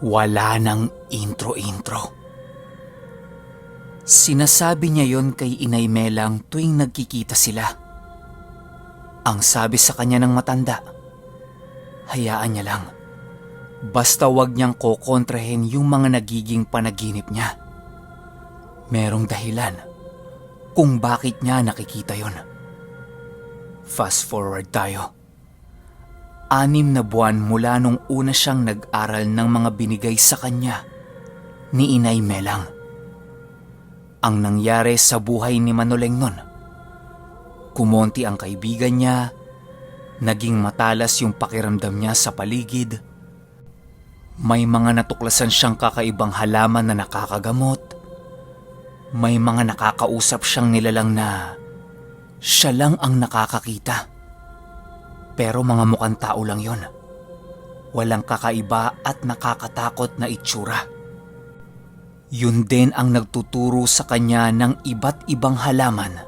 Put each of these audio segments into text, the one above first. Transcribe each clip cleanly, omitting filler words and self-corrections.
Wala nang intro-intro. Sinasabi niya yon kay Inay Melang tuwing nagkikita sila. Ang sabi sa kanya ng matanda, hayaan niya lang. Basta wag niyang kokontrahin yung mga nagiging panaginip niya. Merong dahilan kung bakit niya nakikita yon. Fast forward tayo. 6 na buwan mula nung una siyang nag-aral ng mga binigay sa kanya ni Inay Melang. Ang nangyari sa buhay ni Manoleng nun, kumonti ang kaibigan niya, naging matalas yung pakiramdam niya sa paligid, may mga natuklasan siyang kakaibang halaman na nakakagamot, may mga nakakausap siyang nilalang na siya lang ang nakakakita. Pero mga mukhang tao lang yon. Walang kakaiba at nakakatakot na itsura. Yun din ang nagtuturo sa kanya ng iba't ibang halaman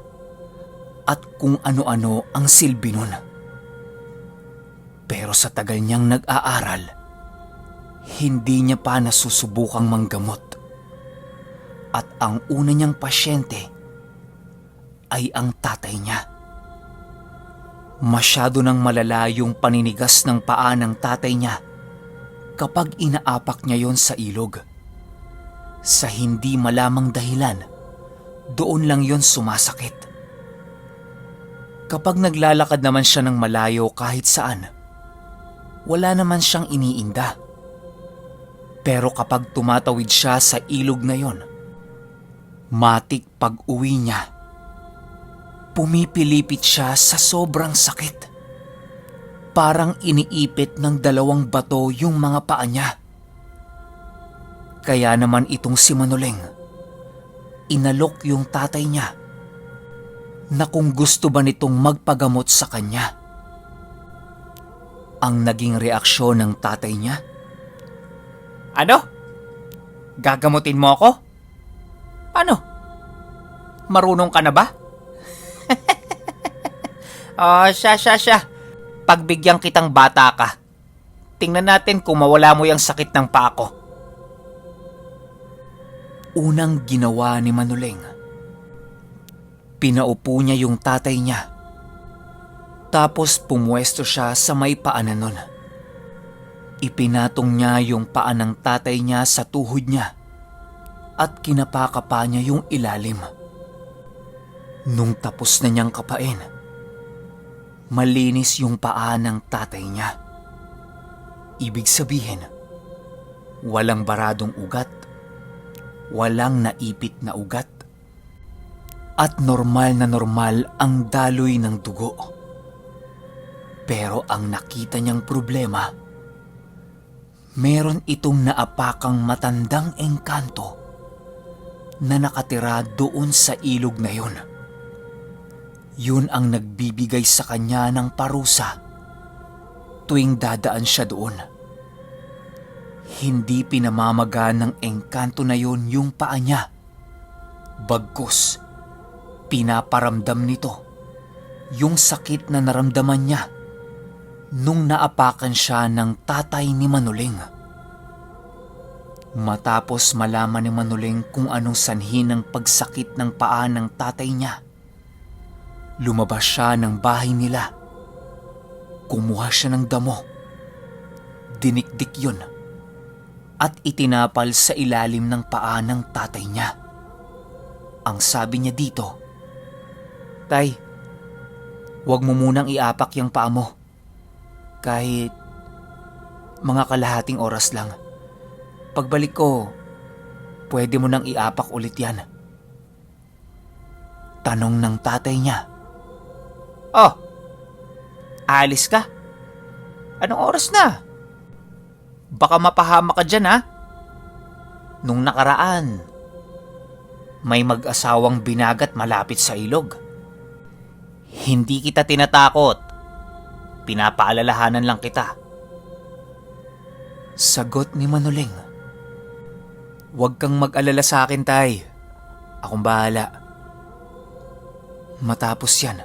at kung ano-ano ang silbi nun. Pero sa tagal niyang nag-aaral, hindi niya pa nasusubukang manggamot. At ang una niyang pasyente ay ang tatay niya. Masyado nang malala yung paninigas ng paa ng tatay niya kapag inaapak niya yon sa ilog. Sa hindi malamang dahilan, doon lang yon sumasakit. Kapag naglalakad naman siya ng malayo kahit saan, wala naman siyang iniinda. Pero kapag tumatawid siya sa ilog na yon, matik pag-uwi niya, pumipilipit siya sa sobrang sakit. Parang iniipit ng 2 bato yung mga paa niya. Kaya naman itong si Manoleng, inalok yung tatay niya na kung gusto ba nitong magpagamot sa kanya. Ang naging reaksyon ng tatay niya, "Ano? Gagamutin mo ako? Ano? Marunong ka na ba?" Siya. Pagbigyan kitang bata ka. Tingnan natin kung mawala mo yung sakit ng paa ko. Unang ginawa ni Manoleng, pinaupo niya yung tatay niya. Tapos pumuwesto siya sa may paanan nun. Ipinatong niya yung paa ng tatay niya sa tuhod niya at kinapakapa niya yung ilalim. Nung tapos na niyang kapain, malinis yung paa ng tatay niya. Ibig sabihin, walang baradong ugat, walang naipit na ugat, at normal na normal ang daloy ng dugo. Pero ang nakita niyang problema, meron itong naapakang matandang engkanto na nakatira doon sa ilog na yun. Yun ang nagbibigay sa kanya ng parusa tuwing dadaan siya doon. Hindi pinamamaga ng engkanto na yun yung paa niya. Bagkus, pinaparamdam nito yung sakit na naramdaman niya nung naapakan siya ng tatay ni Manoleng. Matapos malaman ni Manoleng kung anong sanhi ng pagsakit ng paa ng tatay niya, lumabas siya ng bahay nila. Kumuha siya ng damo, dinikdik yun, at itinapal sa ilalim ng paa ng tatay niya. Ang sabi niya dito, "Tay, huwag mo munang iapak yung paa mo. Kahit mga kalahating oras lang. Pagbalik ko, pwede mo nang iapak ulit yan." Tanong ng tatay niya, "Oh, aalis ka? Anong oras na? Baka mapahama ka dyan, ha? Nung nakaraan, may mag-asawang binagat malapit sa ilog. Hindi kita tinatakot. Pinapaalalahanan lang kita." Sagot ni Manoleng, "Huwag kang mag-alala sa akin, tay. Akong bahala." Matapos yan,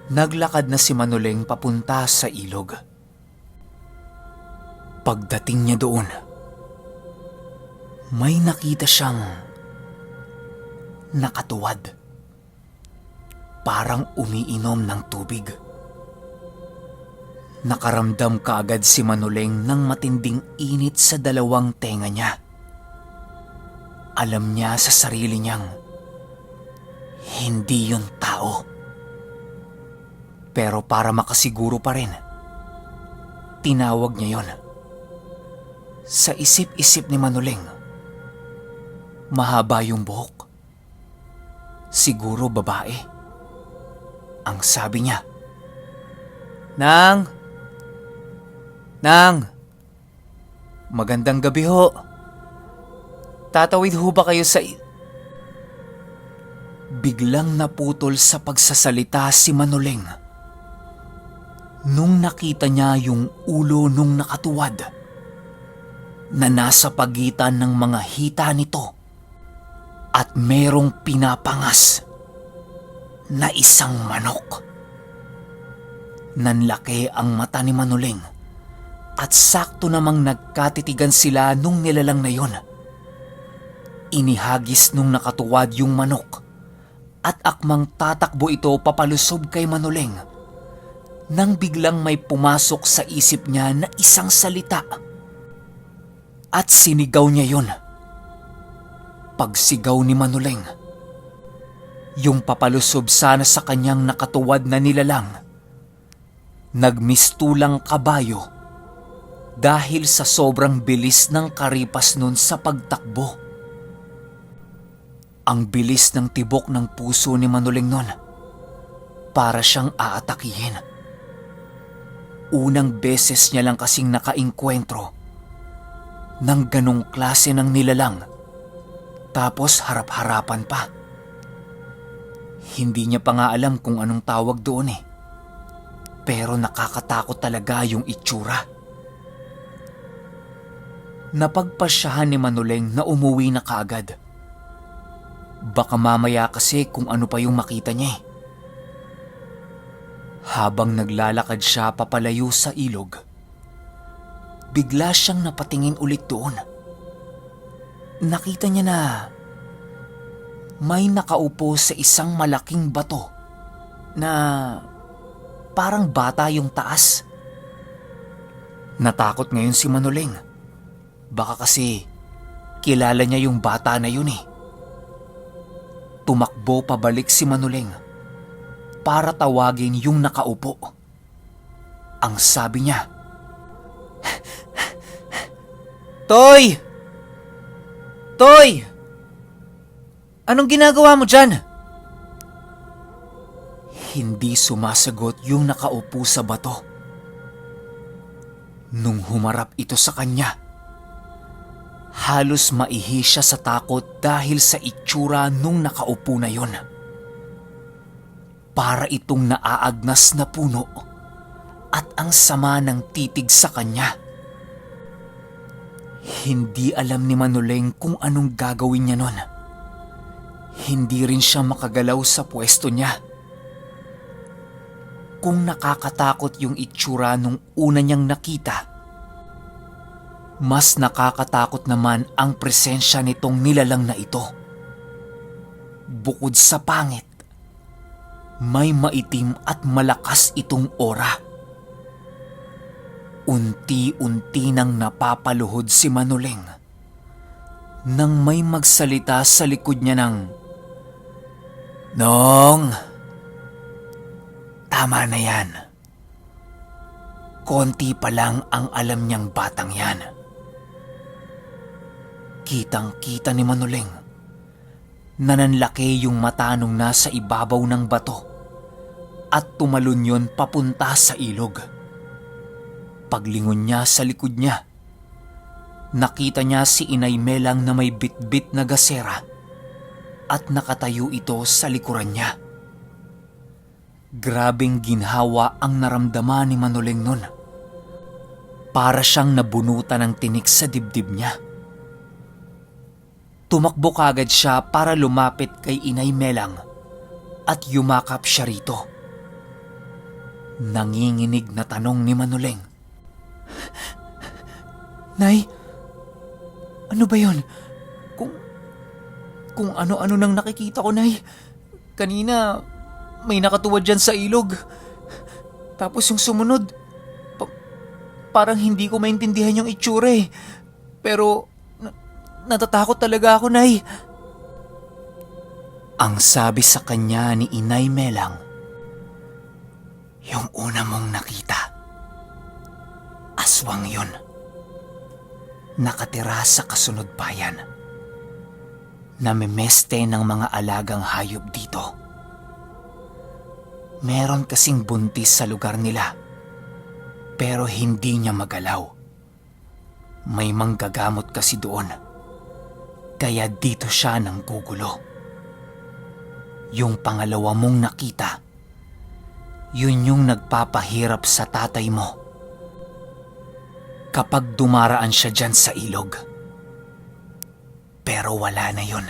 naglakad na si Manoleng papunta sa ilog. Pagdating niya doon, may nakita siyang nakatuwad. Parang umiinom ng tubig. Nakaramdam kaagad si Manoleng ng matinding init sa dalawang tenga niya. Alam niya sa sarili niyang hindi yun tao. Pero para makasiguro pa rin, tinawag niya yon. Sa isip-isip ni Manoleng, mahaba yung buhok. Siguro babae. Ang sabi niya, Nang! Nang! Magandang gabi ho. Tatawid ho ba kayo sa... Biglang naputol sa pagsasalita si Manoleng nung nakita niya yung ulo nung nakatuwad na nasa pagitan ng mga hita nito at merong pinapangas na isang manok. Nanlaki ang mata ni Manoleng at sakto namang nagkatitigan sila nung nilalang na yon. Inihagis nung nakatuwad yung manok at akmang tatakbo ito papalusob kay Manoleng nang biglang may pumasok sa isip niya na isang salita at sinigaw niya yon. Pagsigaw ni Manoleng, yung papalusob sana sa kanyang nakatuwad na nilalang, nagmistulang kabayo dahil sa sobrang bilis ng karipas nun sa pagtakbo. Ang bilis ng tibok ng puso ni Manoleng nun, para siyang aatakihin. Unang beses niya lang kasing nakainkwentro ng ganong klase ng nilalang, tapos harap-harapan pa. Hindi niya pa nga alam kung anong tawag doon eh. Pero nakakatakot talaga yung itsura. Napagpasyahan ni Manoleng na umuwi na kaagad. Baka mamaya kasi kung ano pa yung makita niya eh. Habang naglalakad siya papalayo sa ilog, bigla siyang napatingin ulit doon. Nakita niya na may nakaupo sa isang malaking bato na parang bata yung taas. Natakot ngayon si Manoleng. Baka kasi kilala niya yung bata na yun eh. Tumakbo pabalik si Manoleng para tawagin yung nakaupo. Ang sabi niya, Toy! Toy! Anong ginagawa mo dyan? Hindi sumasagot yung nakaupo sa bato. Nung humarap ito sa kanya, halos maihi siya sa takot dahil sa itsura nung nakaupo na yon. Para itong naaagnas na puno at ang sama ng titig sa kanya. Hindi alam ni Manoleng kung anong gagawin niya nun. Hindi rin siya makagalaw sa pwesto niya. Kung nakakatakot yung itsura nung una niyang nakita, mas nakakatakot naman ang presensya nitong nilalang na ito. Bukod sa pangit, may maitim at malakas itong aura. Unti-unti nang napapaluhod si Manoleng nang may magsalita sa likod niya ng, Nong! Tama na yan. Konti pa lang ang alam niyang batang yan. Kitang-kita ni Manoleng na nanlaki yung mata nung nasa ibabaw ng bato at tumalon yun papunta sa ilog. Paglingon niya sa likod niya, nakita niya si Inay Melang na may bitbit na gasera at nakatayo ito sa likuran niya. Grabing ginhawa ang naramdaman ni Manoleng nun. Para siyang nabunutan ng tinik sa dibdib niya. Tumakbo kagad siya para lumapit kay Inay Melang at yumakap siya rito. Nanginginig na tanong ni Manoleng, Nay, ano ba yun? Kung ano-ano nang nakikita ko, Nay. Kanina, may nakatuwad dyan sa ilog. Tapos yung sumunod, parang hindi ko maintindihan yung itsura eh. Pero, natatakot talaga ako, Nay. Ang sabi sa kanya ni Inay Melang, yung una mong nakita, aswang yun. Nakatira sa kasunod bayan. Namimeste ng mga alagang hayop dito. Meron kasing buntis sa lugar nila, pero hindi niya magalaw. May manggagamot kasi doon, kaya dito siya nanggugulo. Yung pangalawa mong nakita, yun yung nagpapahirap sa tatay mo. Kapag dumaraan siya dyan sa ilog. Pero wala na yun.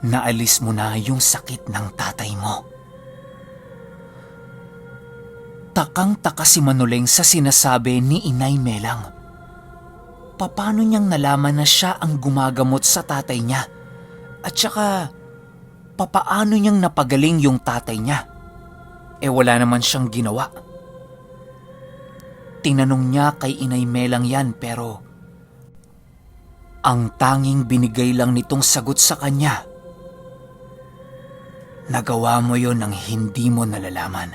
Naalis mo na yung sakit ng tatay mo. Takang-taka si Manuleng sa sinasabi ni Inay Melang. Paano niyang nalaman na siya ang gumagamot sa tatay niya? At saka, papaano niyang napagaling yung tatay niya? Wala naman siyang ginawa. Tinanong niya kay Inay Melang yan pero ang tanging binigay lang nitong sagot sa kanya, nagawa mo yon nang hindi mo nalalaman.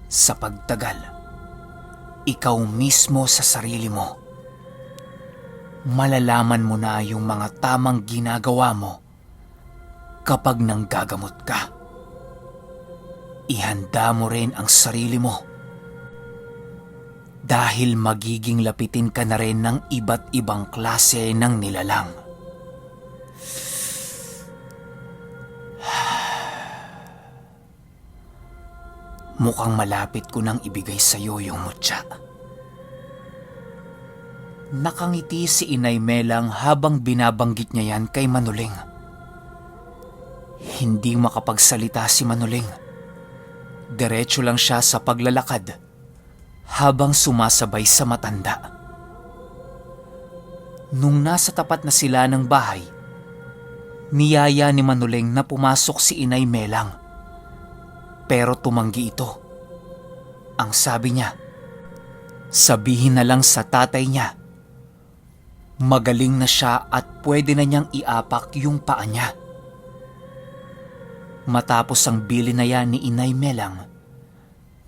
Sa pagtagal, ikaw mismo sa sarili mo, malalaman mo na yung mga tamang ginagawa mo kapag nanggagamot ka. Ihanda mo rin ang sarili mo dahil magiging lapitin ka na rin ng iba't ibang klase ng nilalang. Mukhang malapit ko nang ibigay sa iyo yung mutya. Nakangiti si Inay Melang habang binabanggit niya yan kay Manuleng. Hindi makapagsalita si Manuleng. Diretso lang siya sa paglalakad habang sumasabay sa matanda. Nung nasa tapat na sila ng bahay, niyaya ni Manuleng na pumasok si Inay Melang. Pero tumanggi ito. Ang sabi niya, sabihin na lang sa tatay niya, magaling na siya at pwede na niyang iapak yung paa niya. Matapos ang bili na yan ni Inay Melang,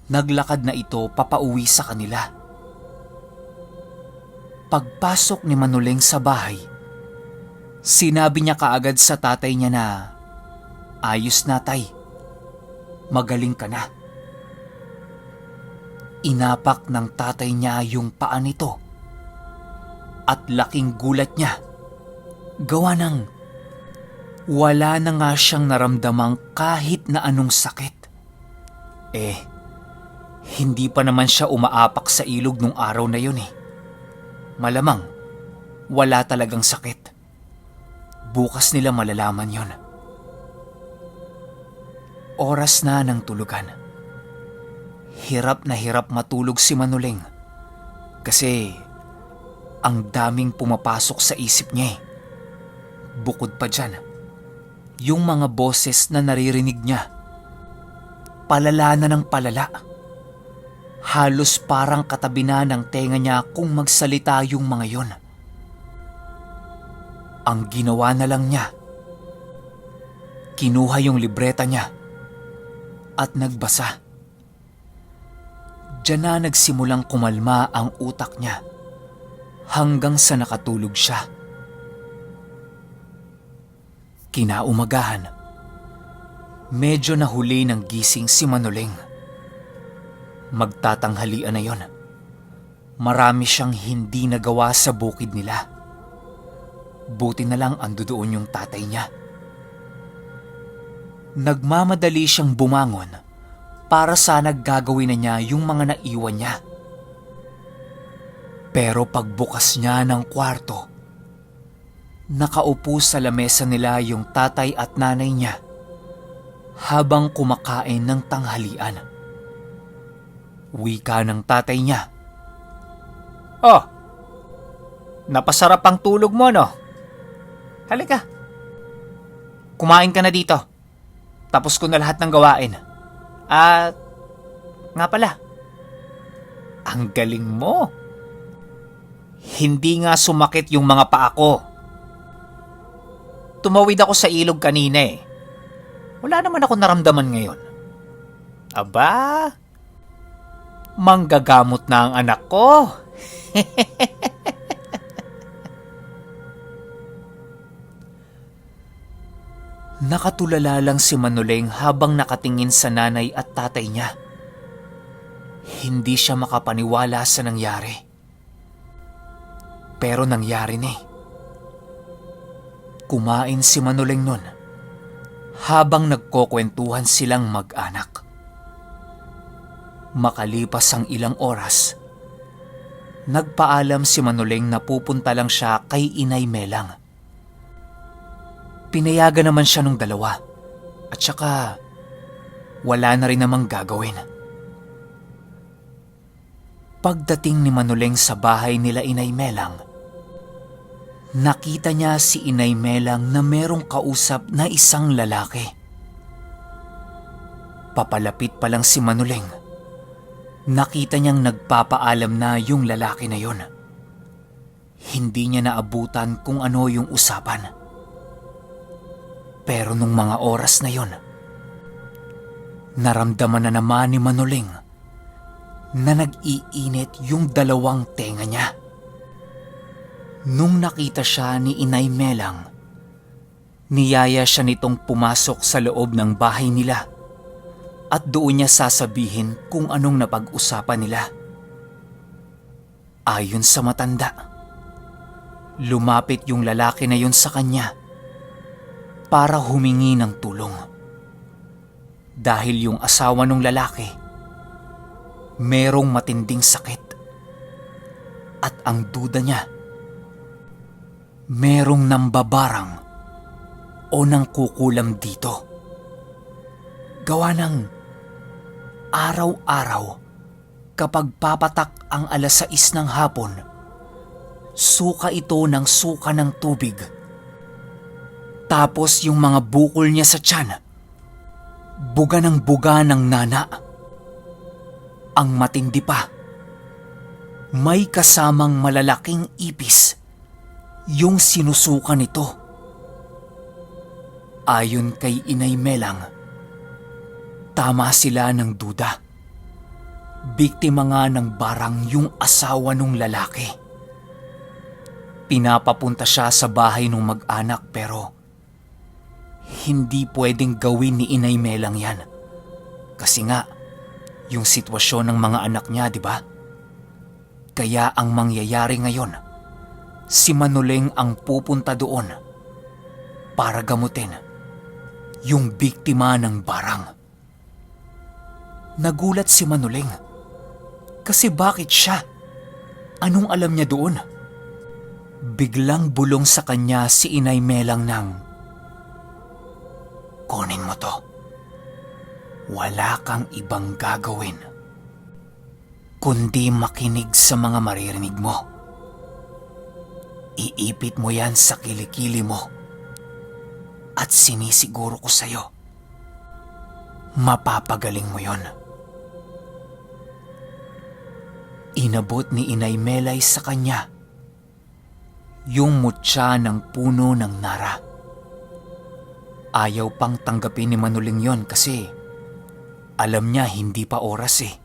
naglakad na ito papauwi sa kanila. Pagpasok ni Manuleng sa bahay, sinabi niya kaagad sa tatay niya na, ayos na tay, magaling ka na. Inapak ng tatay niya yung paa nito at laking gulat niya. Gawa ng wala na nga siyang naramdamang kahit na anong sakit. Hindi pa naman siya umaapak sa ilog nung araw na yun eh. Malamang wala talagang sakit. Bukas nila malalaman yun. Oras na ng tulugan. Hirap na hirap matulog si Manuleng kasi ang daming pumapasok sa isip niya eh. Bukod pa dyan, yung mga boses na naririnig niya, palala na ng palala. Halos parang katabi na ng tenga niya kung magsalita yung mga yon. Ang ginawa na lang niya, kinuha yung libreta niya at nagbasa. Diyan na nagsimulang kumalma ang utak niya hanggang sa nakatulog siya. Kinaumagahan, medyo nahuli ng gising si Manuleng. Magtatanghalian na yon. Marami siyang hindi nagawa sa bukid nila. Buti na lang andoon yung tatay niya. Nagmamadali siyang bumangon para sana gagawin na niya yung mga naiwan niya. Pero pagbukas niya ng kwarto, nakaupo sa lamesa nila yung tatay at nanay niya habang kumakain ng tanghalian. Wika ng tatay niya, Napasarap ang tulog mo, no? Halika. Kumain ka na dito. Tapos ko na lahat ng gawain. At, nga pala, ang galing mo. Hindi nga sumakit yung mga paa ko. Tumawid ako sa ilog kanina eh. Wala naman ako naramdaman ngayon. Aba, manggagamot na ang anak ko. Nakatulala lang si Manoleng habang nakatingin sa nanay at tatay niya. Hindi siya makapaniwala sa nangyari. Pero nangyari na eh. Kumain si Manoleng nun habang nagkukwentuhan silang mag-anak. Makalipas ang ilang oras, nagpaalam si Manoleng na pupunta lang siya kay Inay Melang. Pinayagan naman siya nung dalawa at saka wala na rin namang gagawin. Pagdating ni Manoleng sa bahay nila Inay Melang, nakita niya si Inay Melang na merong kausap na isang lalaki. Papalapit pa lang si Manoleng, nakita niyang nagpapaalam na yung lalaki na yon. Hindi niya naabutan kung ano yung usapan. Pero nung mga oras na yon, naramdaman na naman ni Manoleng na nag-iinit yung dalawang tenga niya. Nung nakita siya ni Inay Melang, niyaya siya nitong pumasok sa loob ng bahay nila at doon niya sasabihin kung anong napag-usapan nila. Ayon sa matanda, lumapit yung lalaki na yun sa kanya para humingi ng tulong. Dahil yung asawa ng lalaki, merong matinding sakit. At ang duda niya, merong nambabarang o nangkukulam dito. Gawa ng araw-araw kapag papatak ang 6:00 ng hapon, suka ito ng suka ng tubig. Tapos yung mga bukol niya sa tiyan, buga ng buga ng nana. Ang matindi pa, may kasamang malalaking ipis yung sinusuka nito. Ayon kay Inay Melang, tama sila ng duda. Biktima nga ng barang yung asawa ng lalaki. Pinapapunta siya sa bahay ng mag-anak pero hindi pwedeng gawin ni Inay Melang yan. Kasi nga, yung sitwasyon ng mga anak niya, di ba? Kaya ang mangyayari ngayon, si Manoleng ang pupunta doon para gamutin yung biktima ng barang. Nagulat si Manoleng kasi bakit siya? Anong alam niya doon? Biglang bulong sa kanya si Inay Melang ng, "Kunin mo to. Wala kang ibang gagawin kundi makinig sa mga maririnig mo. Iipit mo yan sa kilikili mo at sinisiguro ko sa'yo, mapapagaling mo yon." Inabot ni Inay Melay sa kanya yung mutya ng puno ng nara. Ayaw pang tanggapin ni Manoleng yon kasi alam niya hindi pa oras eh.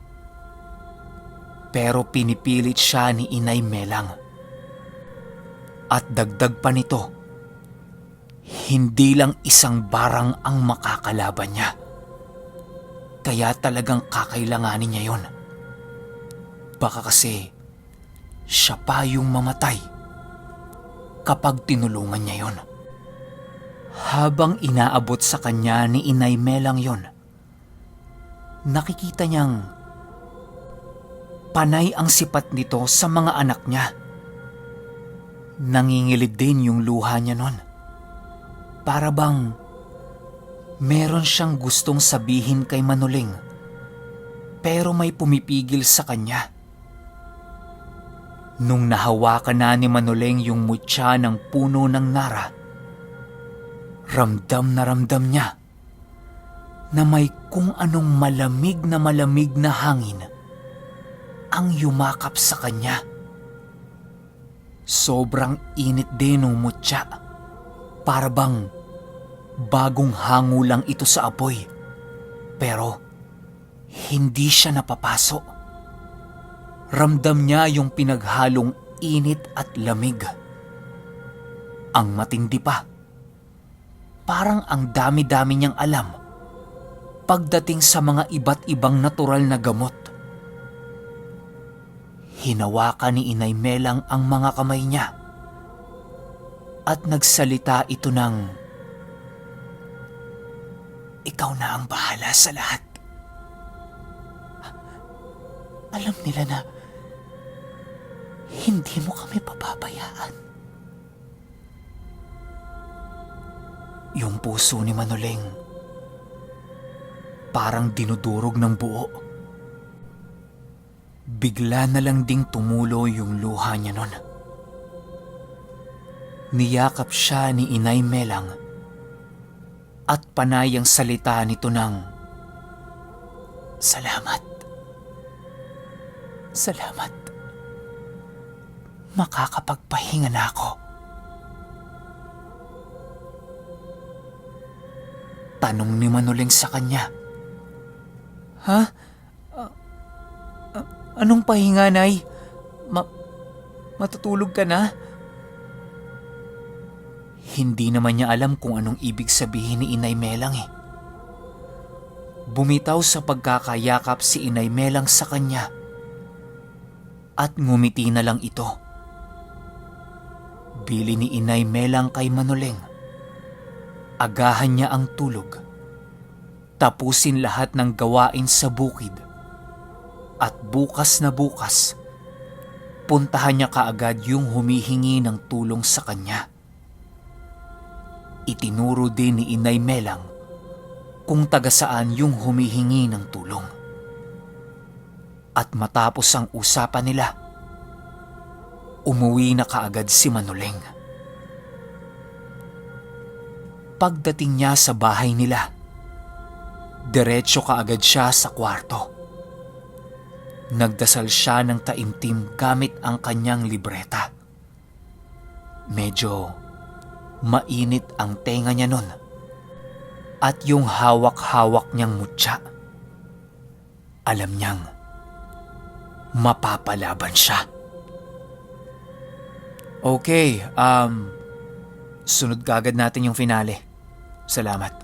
Pero pinipilit siya ni Inay Melang. At dagdag pa nito, hindi lang isang barang ang makakalaban niya. Kaya talagang kakailanganin niya yon. Baka kasi siya pa yung mamatay kapag tinulungan niya yon. Habang inaabot sa kanya ni Inay Melang yon, nakikita niyang panay ang sipat nito sa mga anak niya. Nangingilid din yung luha niya nun. Para bang meron siyang gustong sabihin kay Manoleng pero may pumipigil sa kanya. Nung nahawakan na ni Manoleng yung mutya ng puno ng nara, ramdam niya na may kung anong malamig na hangin ang yumakap sa kanya. Sobrang init din ng mutya. Para bang bagong hango lang ito sa apoy. Pero hindi siya napapaso. Ramdam niya yung pinaghalong init at lamig. Ang matindi pa, parang ang dami-dami niyang alam pagdating sa mga iba't ibang natural na gamot. Hinawakan ni Inay Melang ang mga kamay niya at nagsalita ito ng, "Ikaw na ang bahala sa lahat. Alam nila na hindi mo kami papabayaan." Yung puso ni Manoleng parang dinudurog ng buo. Bigla na lang ding tumulo yung luha niya nun. Niyakap siya ni Inay Melang at panay ang salita nito ng, "Salamat. Salamat. Makakapagpahinga na ako." Tanong ni Manoleng sa kanya, "Ha? Anong pahinga, Nay? Matutulog ka na?" Hindi naman niya alam kung anong ibig sabihin ni Inay Melang eh. Bumitaw sa pagkakayakap si Inay Melang sa kanya at ngumiti na lang ito. Bili ni Inay Melang kay Manoleng, agahan niya ang tulog, tapusin lahat ng gawain sa bukid, at bukas na bukas, puntahan niya kaagad yung humihingi ng tulong sa kanya. Itinuro din ni Inay Melang kung taga saan yung humihingi ng tulong. At matapos ang usapan nila, umuwi na kaagad si Manoleng. Pagdating niya sa bahay nila, diretso kaagad siya sa kwarto. Nagdasal siya ng taimtim gamit ang kanyang libreta. Medyo mainit ang tenga niya nun at yung hawak-hawak niyang mutya. Alam niyang mapapalaban siya. Okay, sunod kaagad natin yung finale. Salamat.